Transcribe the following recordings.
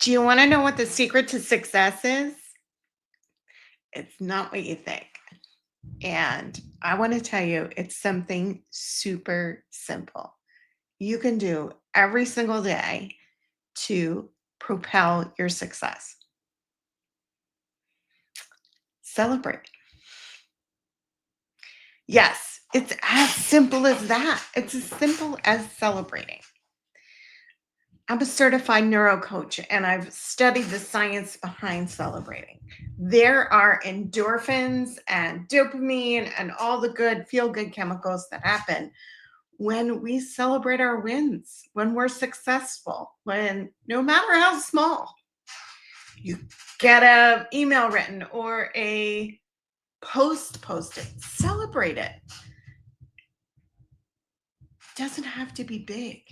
Do you want to know what the secret to success is? It's not what you think. And I want to tell you, it's something super simple you can do every single day to propel your success. Celebrate. Yes, it's as simple as that. It's as simple as celebrating. I'm a certified neuro coach and I've studied the science behind celebrating. There are endorphins and dopamine and all the good feel good chemicals that happen when we celebrate our wins, when we're successful, when no matter how small, you get an email written or a post posted, celebrate it. It doesn't have to be big.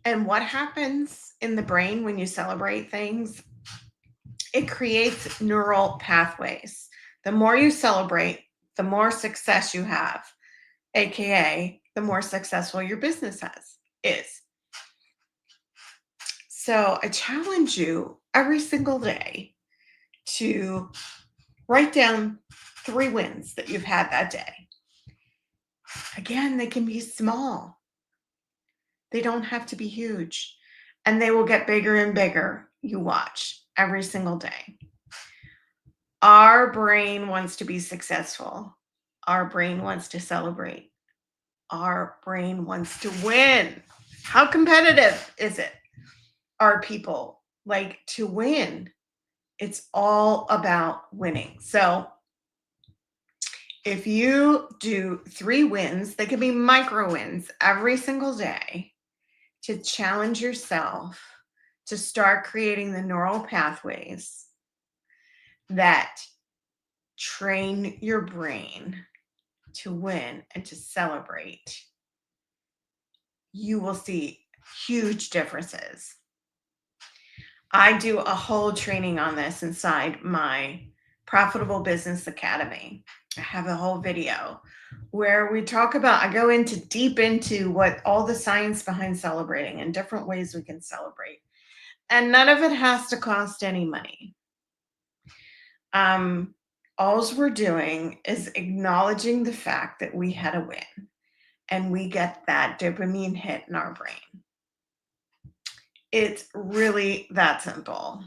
And what happens in the brain when you celebrate things? It creates neural pathways. The more you celebrate, the more success you have, aka the more successful your business is. So I challenge you every single day to write down 3 wins that you've had that day. Again, they can be small. They don't have to be huge. And they will get bigger and bigger. You watch every single day. Our brain wants to be successful. Our brain wants to celebrate. Our brain wants to win. How competitive is it? Are people like to win? It's all about winning. So if you do 3 wins, they can be micro wins every single day to challenge yourself to start creating the neural pathways that train your brain to win and to celebrate, you will see huge differences. I do a whole training on this inside my Profitable Business Academy. I have a whole video where we talk about, I go into deep into what all the science behind celebrating and different ways we can celebrate. And none of it has to cost any money. All we're doing is acknowledging the fact that we had a win and we get that dopamine hit in our brain. It's really that simple.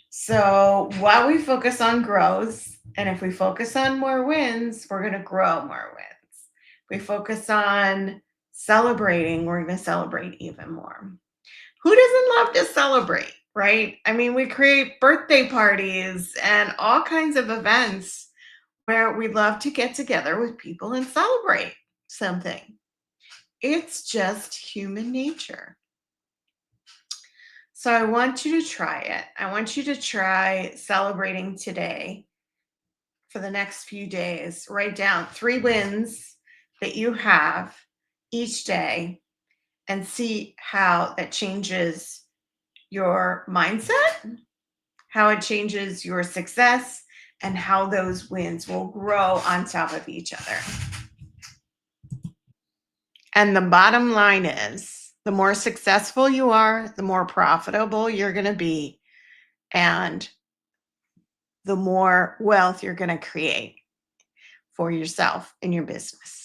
So while we focus on growth, and if we focus on more wins, we're going to grow more wins. If we focus on celebrating, we're going to celebrate even more. Who doesn't love to celebrate, right? I mean, we create birthday parties and all kinds of events where we love to get together with people and celebrate something. It's just human nature. So I want you to try it. I want you to try celebrating today for the next few days. Write down 3 wins that you have each day and see how that changes your mindset, how it changes your success, and how those wins will grow on top of each other. And the bottom line is the more successful you are, the more profitable you're going to be, and the more wealth you're going to create for yourself and your business.